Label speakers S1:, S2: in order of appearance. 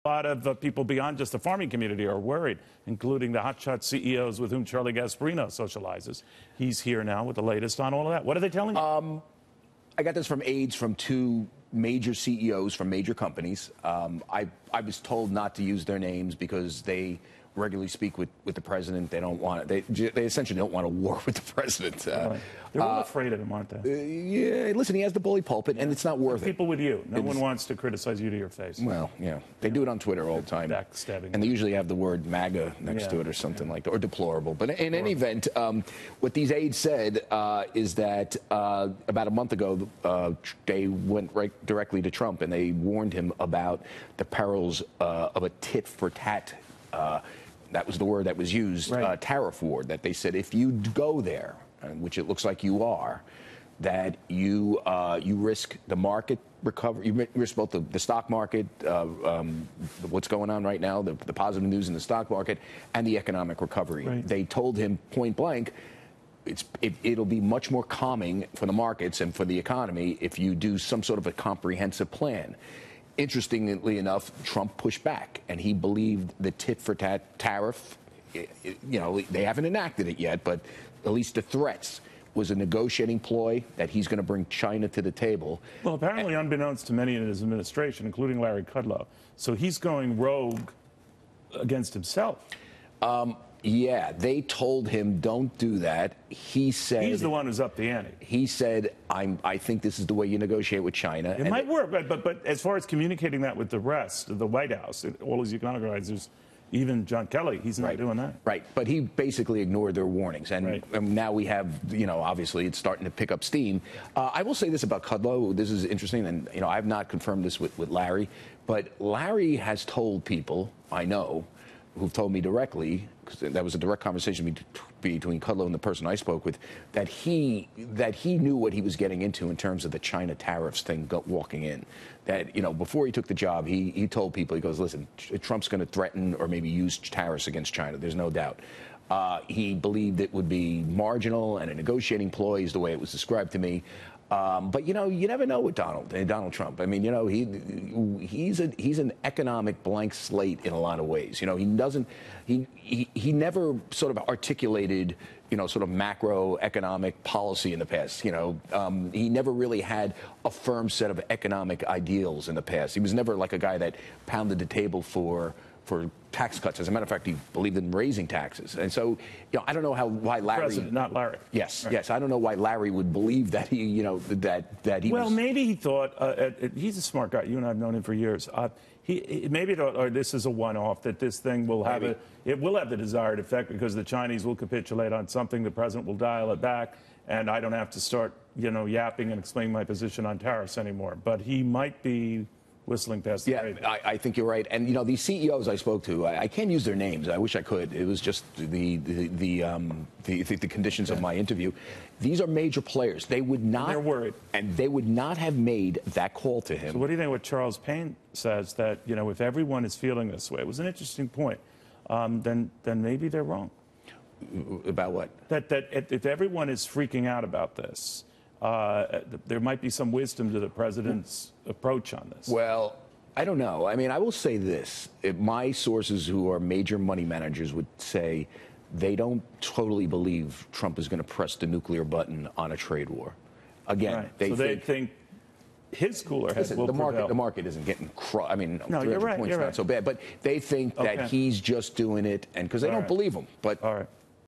S1: A lot of people beyond just the farming community are worried, including the hotshot CEOs with whom Charlie Gasparino socializes. He's here now with the latest on all of that. What are they telling you?
S2: I got this from aides from two major CEOs from major companies. I was told not to use their names because they regularly speak with the president. They don't want it. They essentially don't want a war with the president.
S1: Right. They're all afraid of him, aren't they?
S2: Yeah, listen, he has the bully pulpit, and it's not worth it.
S1: People with you. No one wants to criticize you to your face.
S2: Well, yeah. They do it on Twitter all the time.
S1: Backstabbing.
S2: And they usually have the word MAGA next to it or something like that, or deplorable. But in any event, what these aides said is that about a month ago, they went directly to Trump, and they warned him about the perils of a tit-for-tat that was the word that was used,
S1: right.
S2: Tariff war, that they said if you go there, which it looks like you are, that you risk the market recovery, you risk both the stock market, what's going on right now, the positive news in the stock market, and the economic recovery.
S1: Right.
S2: They told him point blank, it'll be much more calming for the markets and for the economy if you do some sort of a comprehensive plan. Interestingly enough, Trump pushed back, and he believed the tit-for-tat tariff, you know, they haven't enacted it yet, but at least the threats was a negotiating ploy that he's going to bring China to the table.
S1: Well, apparently unbeknownst to many in his administration, including Larry Kudlow. So he's going rogue against himself.
S2: Yeah, they told him don't do that. He said
S1: he's the one who's up the ante.
S2: He said, I think this is the way you negotiate with China.
S1: It might work, but as far as communicating that with the rest of the White House, all his economic advisors, even John Kelly, he's not doing that.
S2: Right, but he basically ignored their warnings, and now we have, you know, obviously it's starting to pick up steam. I will say this about Kudlow. This is interesting, and you know, I've not confirmed this with Larry, but Larry has told people I know who've told me directly, because that was a direct conversation between Kudlow and the person I spoke with, that he knew what he was getting into in terms of the China tariffs thing walking in. That, you know, before he took the job, he told people, he goes, listen, Trump's going to threaten or maybe use tariffs against China. There's no doubt. He believed it would be marginal and a negotiating ploy is the way it was described to me. But, you know, you never know with Donald Trump. I mean, you know, he's an economic blank slate in a lot of ways. You know, he never sort of articulated, you know, sort of macroeconomic policy in the past. You know, he never really had a firm set of economic ideals in the past. He was never like a guy that pounded the table for tax cuts. As a matter of fact, he believed in raising taxes. And so, you know, I don't know why Larry...
S1: President, not Larry.
S2: Yes, yes. I don't know why Larry would believe that he, you know, that he
S1: Well, maybe he thought... he's a smart guy. You and I have known him for years. He maybe thought, or this is a one-off, that this thing will have it will have the desired effect because the Chinese will capitulate on something, the president will dial it back, and I don't have to start, you know, yapping and explaining my position on tariffs anymore. But he might be whistling past the grave.
S2: I think you're right. And, you know, these CEOs I spoke to, I can't use their names. I wish I could. It was just the conditions of my interview. These are major players. They would not...
S1: And they're worried.
S2: And they would not have made that call to him.
S1: So what do you think what Charles Payne says, that, you know, if everyone is feeling this way, it was an interesting point, then maybe they're wrong.
S2: About what?
S1: That if everyone is freaking out about this, there might be some wisdom to the president's approach on this.
S2: Well, I don't know. I mean, I will say this. My sources who are major money managers would say they don't totally believe Trump is going to press the nuclear button on a trade war. Again,
S1: they think his cooler head will prevail.
S2: The market isn't getting crushed. I mean,
S1: no,
S2: 300 points not so bad. But they think that he's just doing it, and because they don't believe him. But
S1: all right.